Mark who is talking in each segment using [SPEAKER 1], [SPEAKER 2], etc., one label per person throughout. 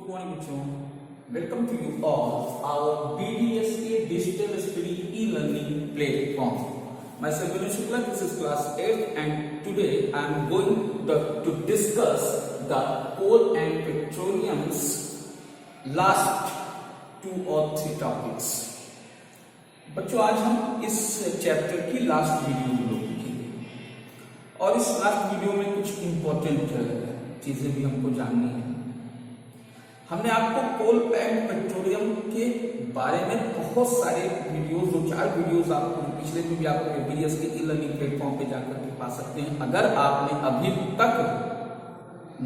[SPEAKER 1] Good morning, bachcho. Welcome to you all our BDSK Digital Study e-learning platform. Myself Vinay Shukla, this is class 8 and today I am going to discuss the coal and petroleum's last 2 or 3 topics. बच्चों आज हम इस chapter की last video को लोग देखेंगे और इस लास्ट वीडियो में कुछ इम्पोर्टेंट चीजें भी हमको जाननी है। हमने आपको कोल एंड पेट्रोलियम के बारे में बहुत सारे वीडियोस, 2-4 वीडियोस आपको पिछले में भी आपको बीडीएस के ई-लर्निंग प्लेटफॉर्म पे जाकर के पा सकते हैं। अगर आपने अभी तक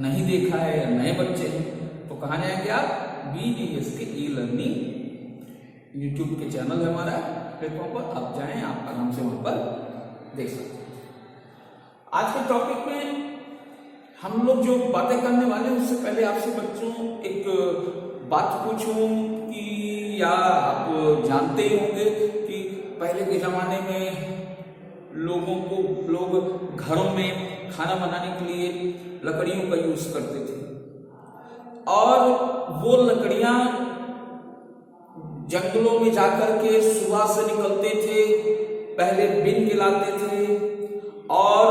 [SPEAKER 1] नहीं देखा है या नए बच्चे हैं तो कहाँ जाएंगे आप बीडीएस के ई-लर्निंग यूट्यूब के चैनल है हमारा प्लेटफॉर्म पर, आप जाएं, आप आराम से वहां पर देख सकते हैं। आज के टॉपिक में हम लोग जो बातें करने वाले हैं उससे पहले आपसे बच्चों एक बात पूछूं कि या आप जानते ही होंगे कि पहले के जमाने में लोग घरों में खाना बनाने के लिए लकड़ियों का यूज करते थे और वो लकड़ियां जंगलों में जाकर के सुबह से निकलते थे, पहले बिन के लाते थे और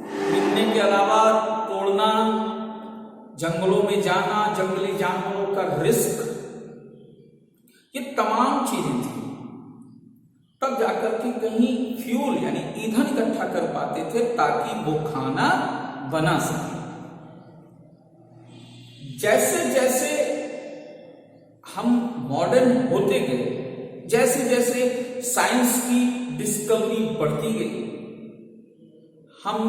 [SPEAKER 1] बिनने के अलावा तोड़ना, जंगलों में जाना, जंगली जानवरों का रिस्क, ये तमाम चीजें थी। तब जाकर के कहीं फ्यूल यानी ईंधन इकट्ठा कर पाते थे ताकि वो खाना बना सके। जैसे जैसे हम मॉडर्न होते गए, जैसे जैसे साइंस की डिस्कवरी बढ़ती गई, हम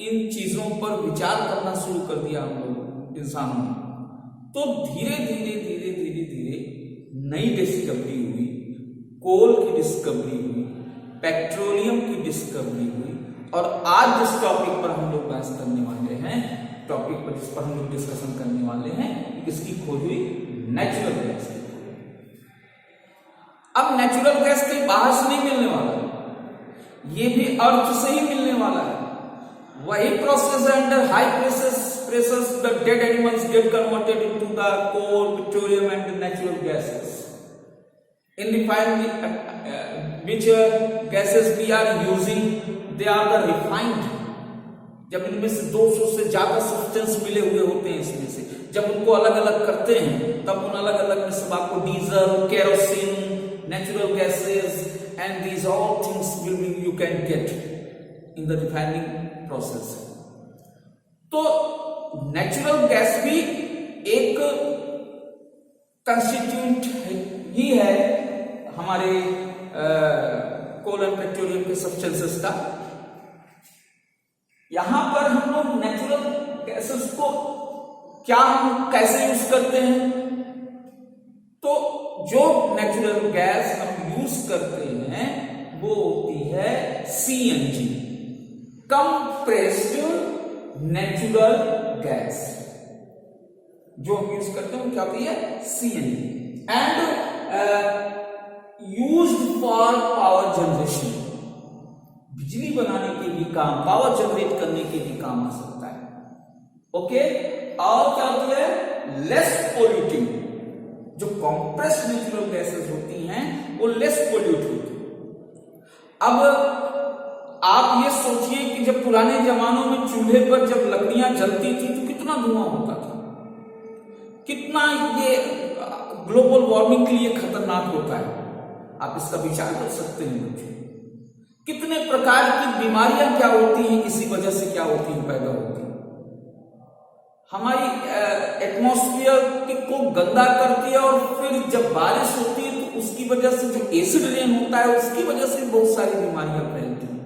[SPEAKER 1] इन चीजों पर विचार करना शुरू कर दिया हम लोग इंसानों ने। तो धीरे धीरे धीरे धीरे धीरे नई डिस्कवरी हुई, कोल की डिस्कवरी हुई, पेट्रोलियम की डिस्कवरी हुई और आज जिस टॉपिक पर हम लोग बात करने वाले हैं, टॉपिक पर जिस पर हम लोग डिस्कशन करने वाले हैं, किसकी खोज हुई? नेचुरल गैस की खोज। अब नेचुरल गैस कहीं बाहर से नहीं मिलने वाला है, ये भी अर्थ से ही मिलने वाला है। वही प्रोसेस है, under high pressures the dead animals get converted into the coal, petroleum and natural gases. In refinery which gases we are using, they are the refined। जब इनमें से 200 से ज्यादा सब्सटेंस मिले हुए होते हैं इसमें से, जब उनको अलग अलग करते हैं तब उन अलग अलग में सब आपको diesel, kerosene, natural gases and these all things will be you can get in the refining process। तो नेचुरल गैस भी एक कंस्टिट्यूएंट ही है हमारे कोल एंड पेट्रोलियम के सब्सटेंसेस का। यहां पर हम लोग नेचुरल गैसेस को क्या हम कैसे यूज करते हैं? तो जो नेचुरल गैस हम यूज करते हैं वो होती है सीएनजी, कंप्रेस्ड नेचुरल गैस। जो हम यूज करते हैं वो क्या होती है? CNG and used for power generation. बिजली बनाने के भी काम, पावर जनरेट करने के भी काम आ सकता है। ओके, और क्या होती है? Less polluting. जो कंप्रेस्ड नेचुरल गैसेस होती हैं वो लेस पोल्यूट होती है। अब आप ये सोचिए कि जब पुराने जमानों में चूल्हे पर जब लकड़ियां जलती थी तो कितना धुआं होता था, कितना ये ग्लोबल वार्मिंग के लिए खतरनाक होता है। आप इसका विचार कर सकते हैं बच्चों, कितने प्रकार की बीमारियां क्या होती हैं, इसी वजह से क्या होती हैं, पैदा होती हैं। हमारी एटमॉस्फेयर को गंदा करती है और फिर जब बारिश होती है तो उसकी वजह से जो एसिड रेन होता है उसकी वजह से बहुत सारी बीमारियां फैलती हैं।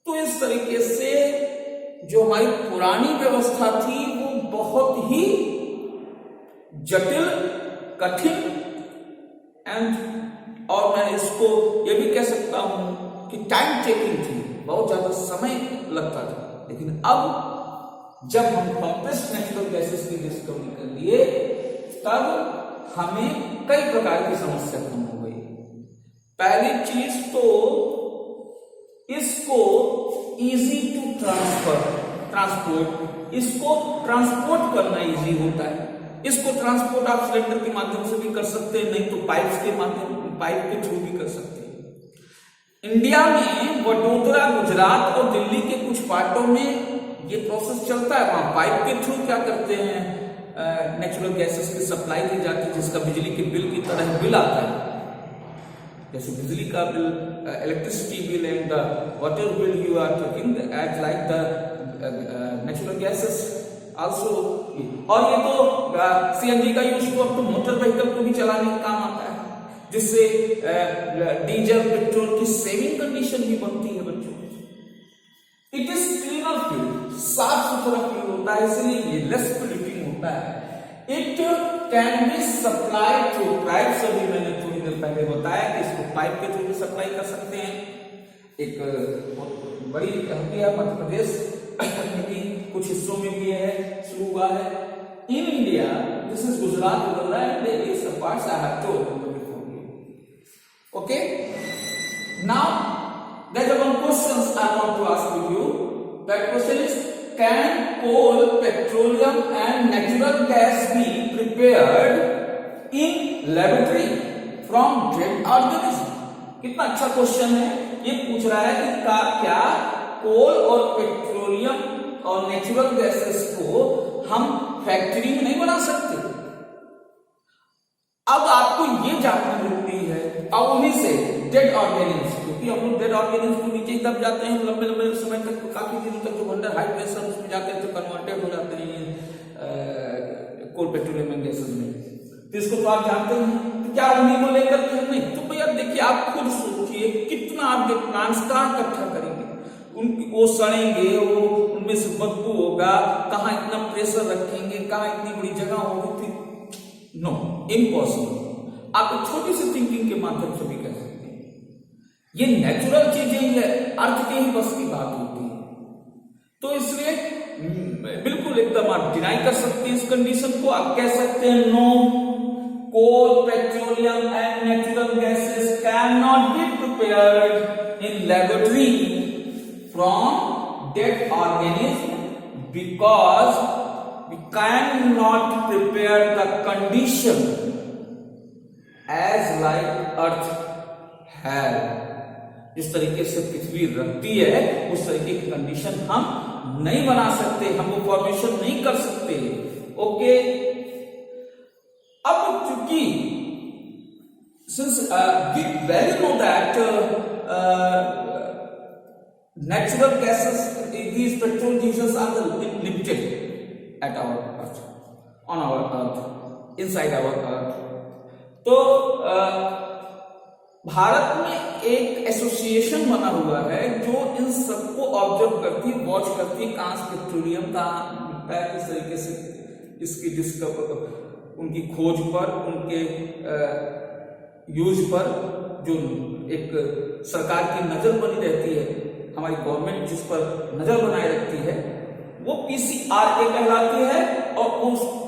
[SPEAKER 1] तो इस तरीके से जो हमारी पुरानी व्यवस्था थी वो बहुत ही जटिल, कठिन एंड और मैं इसको ये भी कह सकता हूं कि टाइम टेकिंग थी, बहुत ज्यादा समय लगता था। लेकिन अब जब हम कंप्रेस्ड नेचुरल गैसेस की डिस्कवरी कर लिए तब हमें कई प्रकार की समस्या कम हो गई। पहली चीज तो इसको इजी टू ट्रांसपोर्ट इसको ट्रांसपोर्ट करना इजी होता है। इसको ट्रांसपोर्ट आप सिलेंडर के माध्यम से भी कर सकते हैं, नहीं तो पाइप्स के माध्यम, पाइप के थ्रू भी कर सकते हैं। इंडिया में वडोदरा, गुजरात और दिल्ली के कुछ पार्टों में ये प्रोसेस चलता है। वहां पाइप के थ्रू क्या करते हैं, नेचुरल गैसेस की सप्लाई दी जाती है, जिसका बिजली के बिल की तरह बिल आता है। जैसे बिजली का bill, electricity bill and water bill you are talking at like the natural gases also. और ये तो सीएनजी का यूज तो अब तो मोटर व्हीकल को भी चलाने का काम आता है, जिससे डीजल पेट्रोल की सेविंग कंडीशन भी बनती है बच्चों। इट इज क्लीनर फ्यूल, साफ सुथरा फ्यूल होता है, इसलिए ये लेस पोल्यूटिंग होता है। It can be supply through pipes, अभी मैंने थोड़ी देर पहले बताया कि इसको पाइप के थ्रू भी सप्लाई कर सकते हैं। एक बहुत बड़ी हड्डी है मध्य प्रदेश की कुछ हिस्सों में भी है, शुरू हुआ है। In India this is Gujarat, Vadodara and Delhi सब parts I have told before you. Okay, now there's one question I want to ask with you. That question is, can coal, petroleum and natural gas be prepared in laboratory from dead organism? कितना अच्छा question है। ये पूछ रहा है कि क्या कोल और पेट्रोलियम और नेचुरल गैसेस को हम फैक्ट्री में नहीं बना सकते। अब आपको ये जानना जरूरी है, अब उन्हीं से डेड ऑर्गेनिल्स, क्योंकि हम लोग डेड ऑर्गेनिल्स को नीचे दब जाते हैं लंबे लंबे समय तक, काफी दिनों तक जो अंडर हाई प्रेशर उसमें जाते हैं तो कन्वर्टेड हो जाते हैं कोल पेट्रोलियम गैसेस में। तो इसको तो आप जानते हैं, तो क्या उन्हीं को लेकर के नहीं? तो भैया देखिए, आप खुद सोचिए कितना आप प्लांट्स कहाँ इकट्ठा करेंगे, वो सड़ेंगे, वो उनमें से बदबू होगा, कहाँ इतना प्रेशर रखेंगे, कहाँ इतनी बड़ी जगह होगी? No, impossible. आप छोटी सी थिंकिंग के माध्यम से भी कह सकते हैं। ये नेचुरल चीजें, ये अर्थ के ही बस की बात होती है। तो इसलिए बिल्कुल एकदम आप डिनाई कर सकते हैं इस कंडीशन को। आप कह सकते हैं no, coal, petroleum and natural gases can not be prepared in laboratory from dead organism because we cannot prepare the condition as like earth has. जिस तरीके से पृथ्वी रहती है उस तरीके की कंडीशन हम नहीं बना सकते, हम वो फॉर्मेशन नहीं कर सकते। ओके, अब चूंकि since we well know that natural gases, these petrol diesels are limited at our earth, on our earth, inside our earth. तो भारत में एक एसोसिएशन बना हुआ है जो इन सबको ऑब्जर्व करती, वॉच करती, कहां से पेट्रोलियम कहां मिलता है, किस तरीके से इसकी डिस्कवर, उनकी खोज पर, उनके यूज पर जो एक सरकार की नजर बनी रहती है, हमारी गवर्नमेंट जिस पर नजर बनाए रखती है, वो पीसीआरए कहलाती है। और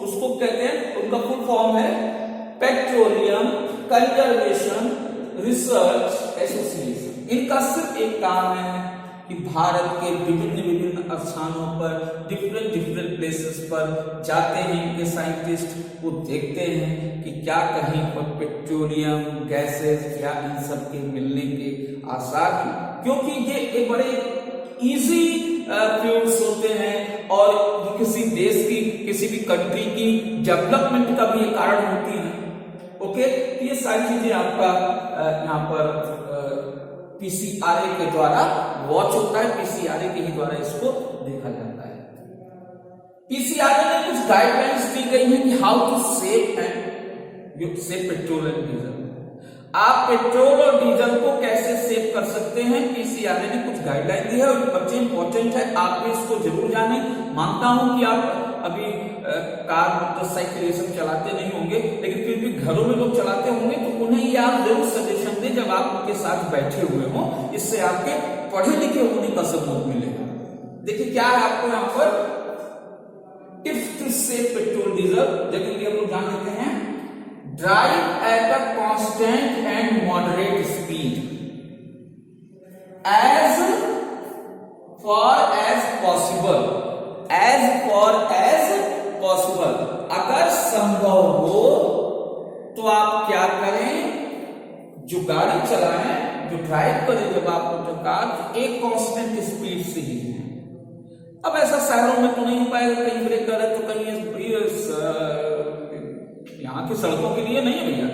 [SPEAKER 1] उसको कहते हैं, उनका फुल फॉर्म है पेट्रोलियम कंजर्वेशन रिसर्च एसोसिएशन। इनका सिर्फ एक काम है कि भारत के विभिन्न विभिन्न स्थानों पर, डिफरेंट प्लेसेस पर जाते हैं इनके साइंटिस्ट, वो देखते हैं कि क्या कहीं पर पेट्रोलियम गैसेस या इन सब के मिलने के आसार हैं, क्योंकि ये एक बड़े इजी फ्यूल्स होते हैं और किसी देश की, किसी भी कंट्री की डेवलपमेंट का भी कारण होती है। ओके, ये सारी चीजें आपका यहाँ पर पीसीआरए के द्वारा वॉच होता है, पीसीआरए के ही द्वारा इसको देखा जाता है। पीसीआरए में कुछ गाइडलाइंस दी गई हैं कि how to save and save petrol and diesel. आप पेट्रोल और डीजल को कैसे सेव कर सकते हैं, पीसीआरए ने कुछ गाइडलाइन दी है और बच्चे इंपॉर्टेंट है, आप भी इसको जरूर जाने। मानता हूं कि आप अभी कार, मोटरसाइकिल ये सब चलाते नहीं होंगे, लेकिन फिर भी घरों में लोग चलाते होंगे, तो उन्हें ये आप जरूर सजेशन दें जब आप उनके साथ बैठे हुए हो, इससे आपके पढ़े लिखे होने का सबूत मिलेगा। देखिए क्या है आपको यहाँ पर tips to save petrol diesel, जबकि हम लोग जान लेते हैं। Drive at a constant and moderate speed as far as possible as far as possible, अगर संभव हो तो आप क्या करें, जो गाड़ी चलाएं, जो ड्राइव करें जब आप मोटर कार, एक कांस्टेंट स्पीड से ही है। अब ऐसा शहरों में तो नहीं हो पाएगा, कहीं ब्रेक कर है तो कहीं यहाँ की सड़कों के लिए नहीं है भैया।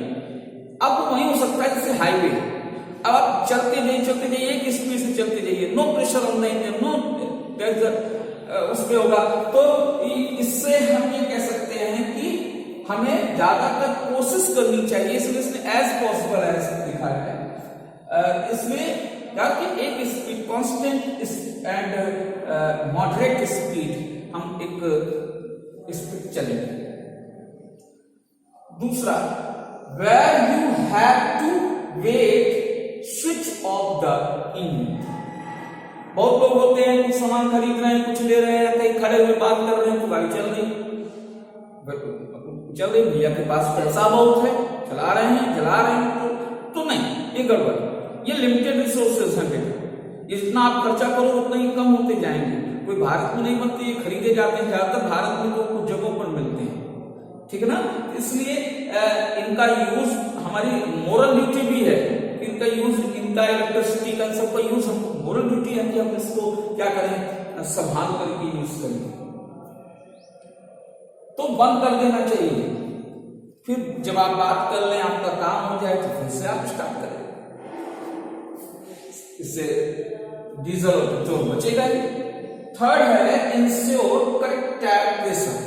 [SPEAKER 1] अब वही हो सकता है जैसे हाईवे, अब आप चलते जाइए एक स्पीड से चलते जाइए, no pressure on the engine, no उस पे होगा। तो इससे हम ये कह सकते हैं कि हमें ज्यादातर कोशिश करनी चाहिए, इसलिए इसने एज पॉसिबल एज लिखा है। इसमें कि एक speed constant and moderate speed, हम एक स्पीड चलेंगे। दूसरा, where you have to wait switch off the engine. बहुत लोग होते हैं कुछ सामान खरीद रहे हैं, कुछ ले रहे हैं, कहीं खड़े हुए बात कर रहे हैं तो गाड़ी चल रही, भैया के पास पैसा बहुत है, चला रहे हैं तो नहीं, ये गड़बड़। ये लिमिटेड रिसोर्सेज हैं बेटा, जितना आप खर्चा करो उतना ही कम होते जाएंगे। कोई भारत में नहीं बनते, ये खरीदे जाते हैं, ज्यादातर भारत में तो कुछ जगहों पर मिलते हैं, ठीक है ना। इसलिए इनका यूज हमारी मोरल ड्यूटी भी है, इनका यूज, इनका इलेक्ट्रिसिटी का सबका यूज हमको मोरल ड्यूटी है कि हम इसको क्या करें, संभाल करके यूज करें। तो बंद कर देना चाहिए, फिर जब आप बात कर लें, आपका काम हो जाए तो फिर से आप स्टार्ट करें, इससे डीजल और पेट्रोल बचेगा ही। थर्ड है ensure correct tyre pressure.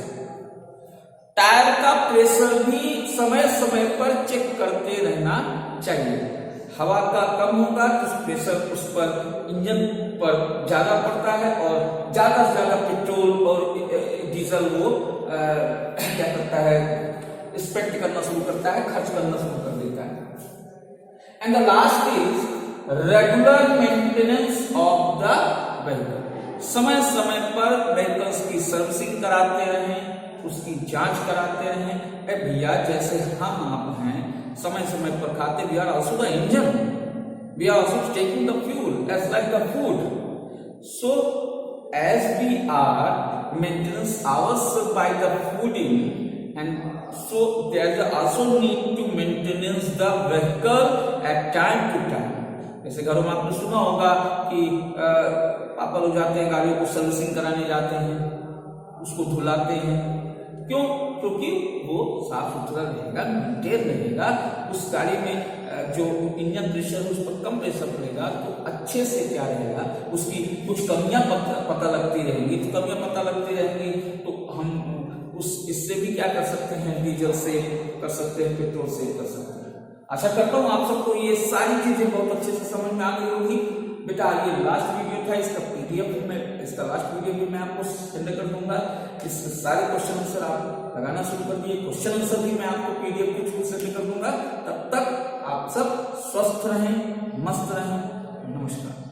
[SPEAKER 1] Tyre का प्रेशर भी समय समय पर चेक करते रहना चाहिए। हवा का कम होगा तो प्रेशर उस पर, इंजन पर ज्यादा पड़ता है और ज्यादा से ज्यादा पेट्रोल और डीजल वो क्या करता है, स्पेक्ट करना शुरू करता है, खर्च करना शुरू कर देता है। And the last is regular maintenance of the vehicle. समय समय पर व्हीकल्स की सर्विसिंग कराते रहें, उसकी जांच कराते रहें। भैया जैसे हम आप हैं, समय समय पर खाते, we are also the engine, we are also taking the fuel as like the food. So as we are maintenance ourselves by the fooding, and so there is also need to maintenance the vehicle at time to time. जैसे घरों में आपने सुना होगा कि पापा लोग जाते हैं, गाड़ियों को सर्विसिंग कराने जाते हैं, उसको धुलाते हैं, क्यों? क्योंकि वो साफ सुथरा रहेगा, मेंटेन रहेगा, उस गाड़ी में जो इंजन प्रेशर उस पर कम प्रेशर पड़ेगा तो अच्छे से क्या रहेगा, उसकी कुछ कमियां पता लगती रहेंगी। तो कमियां पता लगती रहेंगी तो हम इससे भी क्या कर सकते हैं, डीजल सेव कर सकते हैं, पेट्रोल सेव कर सकते हैं। आशा करता हूँ आप सबको ये सारी चीजें बहुत अच्छे से समझ में आ गई होगी। बेटा ये लास्ट वीडियो था, इसका पीडीएफ में, इसका लास्ट वीडियो भी मैं आपको सेंड कर दूंगा। इसके सारे क्वेश्चन आंसर आप लगाना शुरू कर दिए, क्वेश्चन आंसर भी मैं आपको पीडीएफ के थ्रू सेंड कर दूंगा। तब तक आप सब स्वस्थ रहें, मस्त रहें। नमस्कार।